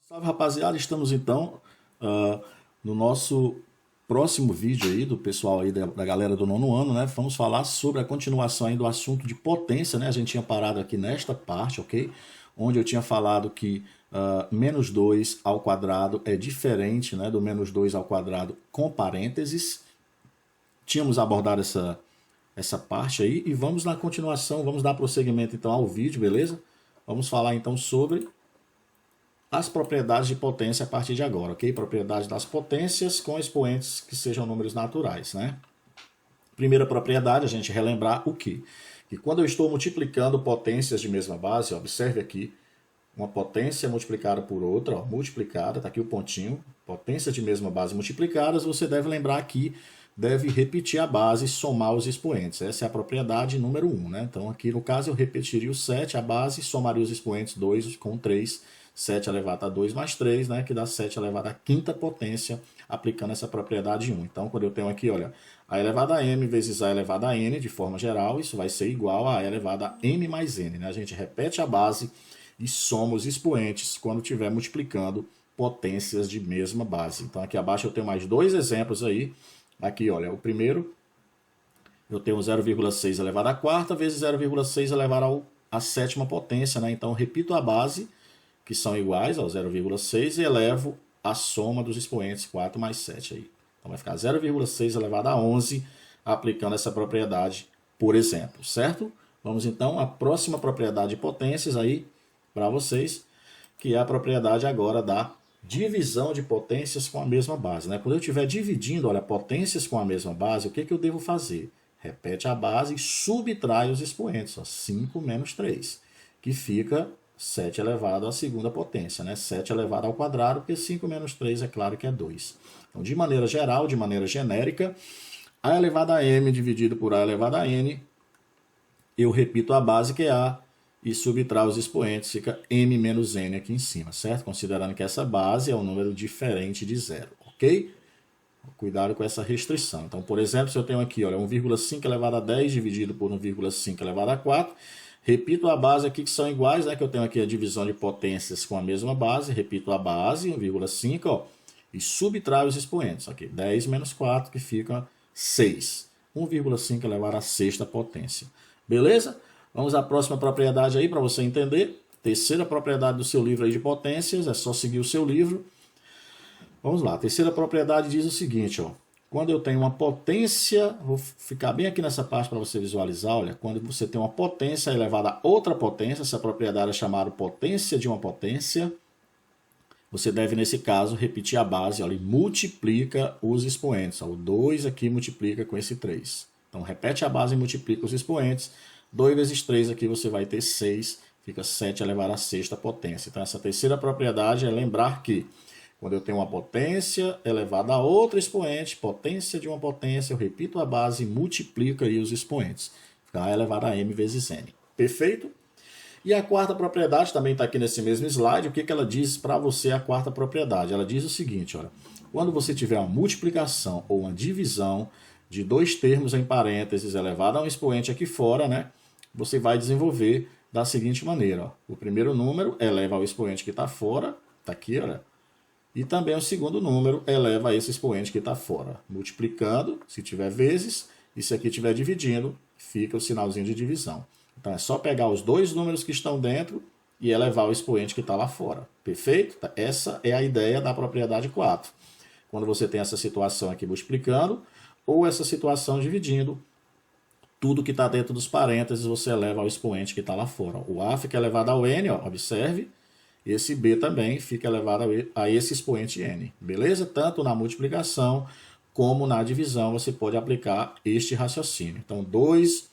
Salve, rapaziada, estamos então no nosso próximo vídeo aí do pessoal aí da galera do nono ano, né? Vamos falar sobre a continuação aí do assunto de potência, né? A gente tinha parado aqui nesta parte, ok? Onde eu tinha falado que menos 2 ao quadrado é diferente, né, do menos 2 ao quadrado com parênteses. Tínhamos abordado essa parte aí e vamos na continuação, vamos dar prosseguimento então ao vídeo, beleza? Vamos falar então sobre as propriedades de potência a partir de agora, ok? Propriedade das potências com expoentes que sejam números naturais, né? Primeira propriedade, a gente relembrar o quê? Que quando eu estou multiplicando potências de mesma base, observe aqui, uma potência multiplicada por outra, ó, multiplicada, tá aqui o pontinho, potências de mesma base multiplicadas, você deve lembrar que deve repetir a base e somar os expoentes. Essa é a propriedade número 1, né? Então aqui no caso eu repetiria o 7, a base, somaria os expoentes 2 com 3, 7 elevado a 2 mais 3, né, que dá 7 elevado à quinta potência, aplicando essa propriedade 1. Então, quando eu tenho aqui, olha, a elevado a m vezes a elevado a n, de forma geral, isso vai ser igual a elevado a m mais n. Né? A gente repete a base e soma os expoentes quando estiver multiplicando potências de mesma base. Então, aqui abaixo eu tenho mais dois exemplos aí. Aqui, olha, o primeiro, eu tenho 0,6 elevado à quarta vezes 0,6 elevado à sétima potência. Né? Então, eu repito a base, que são iguais ao 0,6, e elevo a soma dos expoentes 4 mais 7. Aí. Então vai ficar 0,6 elevado a 11, aplicando essa propriedade, por exemplo, certo? Vamos então à próxima propriedade de potências aí para vocês, que é a propriedade agora da divisão de potências com a mesma base. Né? Quando eu estiver dividindo, olha, potências com a mesma base, o que eu devo fazer? Repete a base e subtrai os expoentes, ó, 5 menos 3, que fica 7 elevado à segunda potência, né? 7 elevado ao quadrado, porque 5 menos 3 é claro que é 2. Então, de maneira geral, de maneira genérica, a elevado a m dividido por a elevado a n, eu repito a base que é a e subtraio os expoentes, fica m menos n aqui em cima, certo? Considerando que essa base é um número diferente de zero, ok? Cuidado com essa restrição. Então, por exemplo, se eu tenho aqui, olha, 1,5 elevado a 10 dividido por 1,5 elevado a 4, repito a base aqui que são iguais, né? Que eu tenho aqui a divisão de potências com a mesma base. Repito a base, 1,5, ó, e subtraio os expoentes. Aqui, 10 menos 4, que fica 6. 1,5 elevado à sexta potência. Beleza? Vamos à próxima propriedade aí para você entender. Terceira propriedade do seu livro aí de potências. É só seguir o seu livro. Vamos lá. A terceira propriedade diz o seguinte, ó. Quando eu tenho uma potência, vou ficar bem aqui nessa parte para você visualizar, olha, quando você tem uma potência elevada a outra potência, essa propriedade é chamada potência de uma potência, você deve, nesse caso, repetir a base, olha, e multiplica os expoentes. Ó, o 2 aqui multiplica com esse 3. Então, repete a base e multiplica os expoentes. 2 vezes 3 aqui você vai ter 6, fica 7 elevado à sexta potência. Então, essa terceira propriedade é lembrar que quando eu tenho uma potência elevada a outra expoente, potência de uma potência, eu repito a base e multiplico aí os expoentes. Fica A elevado a m vezes n. Perfeito? E a quarta propriedade também está aqui nesse mesmo slide. O que ela diz para você, a quarta propriedade? Ela diz o seguinte, olha, quando você tiver uma multiplicação ou uma divisão de dois termos em parênteses elevado a um expoente aqui fora, né, você vai desenvolver da seguinte maneira. Ó, o primeiro número eleva ao expoente que está fora, está aqui, olha, e também o segundo número eleva a esse expoente que está fora. Multiplicando, se tiver vezes, e se aqui estiver dividindo, fica o sinalzinho de divisão. Então é só pegar os dois números que estão dentro e elevar o expoente que está lá fora. Perfeito? Essa é a ideia da propriedade 4. Quando você tem essa situação aqui multiplicando, ou essa situação dividindo, tudo que está dentro dos parênteses você eleva ao expoente que está lá fora. O A fica elevado ao N, ó, observe. Esse B também fica elevado a esse expoente n. Beleza? Tanto na multiplicação como na divisão você pode aplicar este raciocínio. Então, 2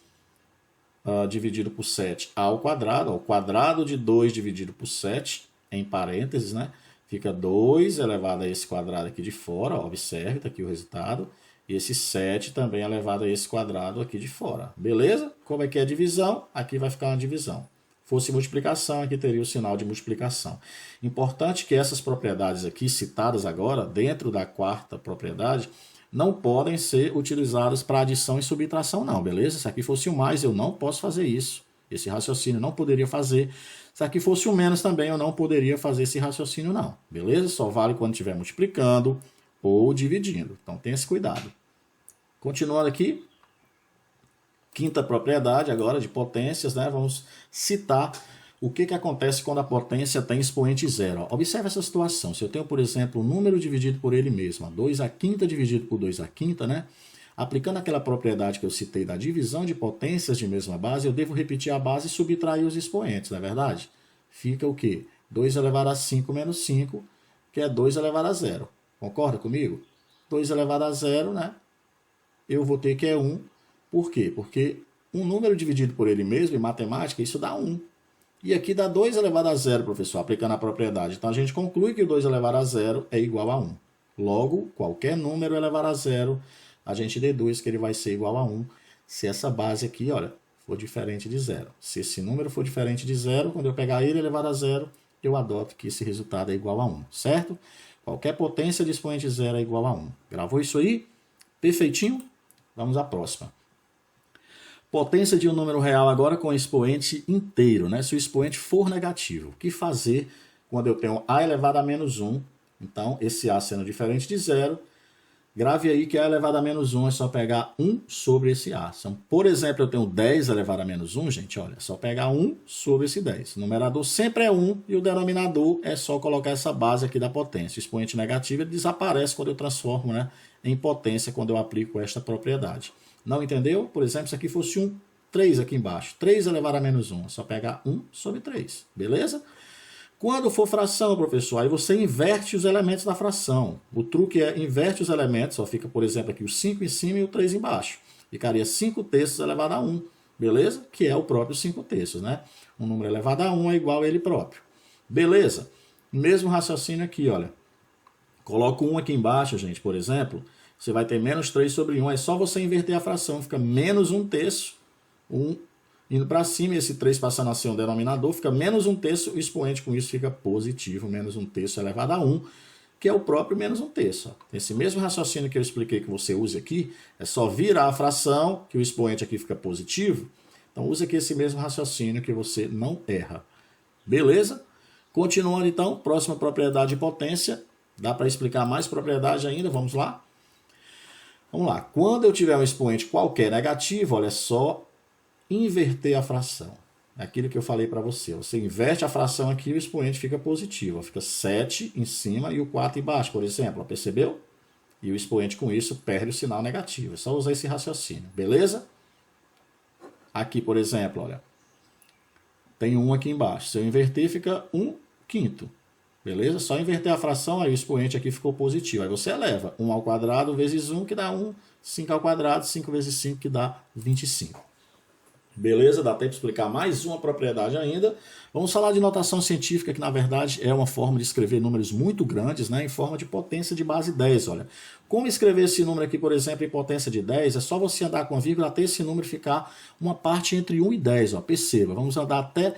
dividido por 7 ao quadrado. Ó, o quadrado de 2 dividido por 7, em parênteses, né? Fica 2 elevado a esse quadrado aqui de fora. Ó, observe, está aqui o resultado. E esse 7 também elevado a esse quadrado aqui de fora. Beleza? Como é que é a divisão? Aqui vai ficar uma divisão. Fosse multiplicação, aqui teria o sinal de multiplicação. Importante que essas propriedades aqui citadas agora, dentro da quarta propriedade, não podem ser utilizadas para adição e subtração não, beleza? Se aqui fosse um mais, eu não posso fazer isso. Esse raciocínio não poderia fazer. Se aqui fosse um menos também, eu não poderia fazer esse raciocínio não. Beleza? Só vale quando estiver multiplicando ou dividindo. Então tenha esse cuidado. Continuando aqui. Quinta propriedade agora de potências, né? Vamos citar o que acontece quando a potência tem expoente zero. Observe essa situação. Se eu tenho, por exemplo, um número dividido por ele mesmo, 2/5 dividido por 2/5, né? Aplicando aquela propriedade que eu citei da divisão de potências de mesma base, eu devo repetir a base e subtrair os expoentes, não é verdade? Fica o quê? 2 elevado a 5 menos 5, que é 2 elevado a 0. Concorda comigo? 2 elevado a 0, né? Eu vou ter que é 1. Por quê? Porque um número dividido por ele mesmo, em matemática, isso dá 1. E aqui dá 2 elevado a 0, professor, aplicando a propriedade. Então, a gente conclui que o 2 elevado a 0 é igual a 1. Logo, qualquer número elevado a 0, a gente deduz que ele vai ser igual a 1 se essa base aqui, olha, for diferente de 0. Se esse número for diferente de 0, quando eu pegar ele elevado a 0, eu adoto que esse resultado é igual a 1, certo? Qualquer potência de expoente zero é igual a 1. Gravou isso aí? Perfeitinho? Vamos à próxima. Potência de um número real agora com expoente inteiro, né? Se o expoente for negativo. O que fazer quando eu tenho a elevado a menos 1? Então, esse a sendo diferente de 0, grave aí que a elevado a menos 1 é só pegar 1 sobre esse a. Então, por exemplo, eu tenho 10 elevado a menos 1, gente, olha, é só pegar 1 sobre esse 10. O numerador sempre é 1 e o denominador é só colocar essa base aqui da potência. O expoente negativo ele desaparece quando eu transformo, né, em potência, quando eu aplico esta propriedade. Não entendeu? Por exemplo, se aqui fosse um 3 aqui embaixo. 3 elevado a menos 1. É só pegar 1 sobre 3. Beleza? Quando for fração, professor, aí você inverte os elementos da fração. O truque é inverte os elementos. Só fica, por exemplo, aqui o 5 em cima e o 3 embaixo. Ficaria 5 terços elevado a 1. Beleza? Que é o próprio 5 terços, né? Um número elevado a 1 é igual a ele próprio. Beleza? Mesmo raciocínio aqui, olha. Coloco 1 aqui embaixo, gente, por exemplo. Você vai ter menos 3 sobre 1. É só você inverter a fração. Fica menos 1 terço. 1 indo para cima. E esse 3 passando a ser um denominador. Fica menos 1 terço. O expoente com isso fica positivo. Menos 1 terço elevado a 1. Que é o próprio menos 1 terço. Esse mesmo raciocínio que eu expliquei que você use aqui. É só virar a fração. Que o expoente aqui fica positivo. Então use aqui esse mesmo raciocínio que você não erra. Beleza? Continuando então. Próxima propriedade de potência. Dá para explicar mais propriedade ainda. Vamos lá. Vamos lá, quando eu tiver um expoente qualquer negativo, olha só, inverter a fração. É aquilo que eu falei para você. Você inverte a fração aqui e o expoente fica positivo. Fica 7 em cima e o 4 embaixo, por exemplo. Percebeu? E o expoente com isso perde o sinal negativo. É só usar esse raciocínio, beleza? Aqui, por exemplo, olha. Tem 1 aqui embaixo. Se eu inverter, fica 1/5. Beleza? Só inverter a fração, aí o expoente aqui ficou positivo. Aí você eleva 1 ao quadrado vezes 1, que dá 1. 5 ao quadrado, 5 vezes 5, que dá 25. Beleza? Dá tempo de explicar mais uma propriedade ainda. Vamos falar de notação científica, que na verdade é uma forma de escrever números muito grandes, né, em forma de potência de base 10. Olha, como escrever esse número aqui, por exemplo, em potência de 10? É só você andar com a vírgula até esse número ficar uma parte entre 1 e 10. Ó. Perceba, vamos andar até...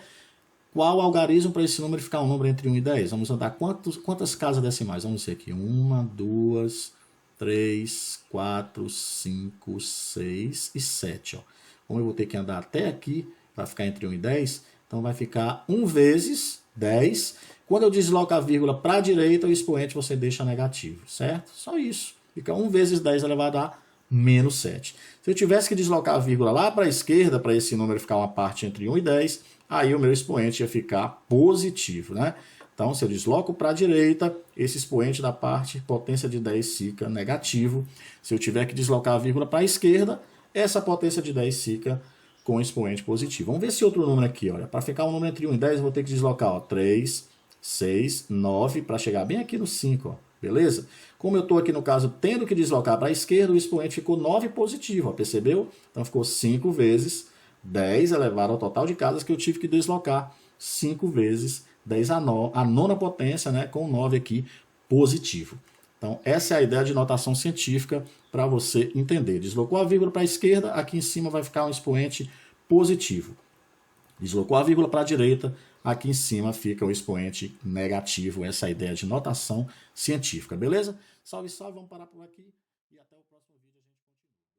Qual algarismo para esse número ficar um número entre 1 e 10? Vamos andar quantas casas decimais? Vamos ver aqui. 1, 2, 3, 4, 5, 6 e 7. Ó. Como eu vou ter que andar até aqui para ficar entre 1 e 10, então vai ficar 1 vezes 10. Quando eu desloco a vírgula para a direita, o expoente você deixa negativo, certo? Só isso. Fica 1 vezes 10 elevado a menos 7. Se eu tivesse que deslocar a vírgula lá para a esquerda, para esse número ficar uma parte entre 1 e 10, aí o meu expoente ia ficar positivo, né? Então, se eu desloco para a direita, esse expoente da parte potência de 10 fica negativo. Se eu tiver que deslocar a vírgula para a esquerda, essa potência de 10 fica com expoente positivo. Vamos ver esse outro número aqui, olha. Para ficar um número entre 1 e 10, eu vou ter que deslocar, ó, 3, 6, 9, para chegar bem aqui no 5, ó. Beleza? Como eu estou aqui, no caso, tendo que deslocar para a esquerda, o expoente ficou 9 positivo, ó, percebeu? Então, ficou 5 vezes 10 elevado ao total de casas que eu tive que deslocar. 5 vezes 10 a nona potência, né, com 9 aqui positivo. Então, essa é a ideia de notação científica para você entender. Deslocou a vírgula para a esquerda, aqui em cima vai ficar um expoente positivo. Deslocou a vírgula para a direita, aqui em cima fica o expoente negativo. Essa é a ideia de notação científica, beleza? Salve, salve, vamos parar por aqui e até o próximo.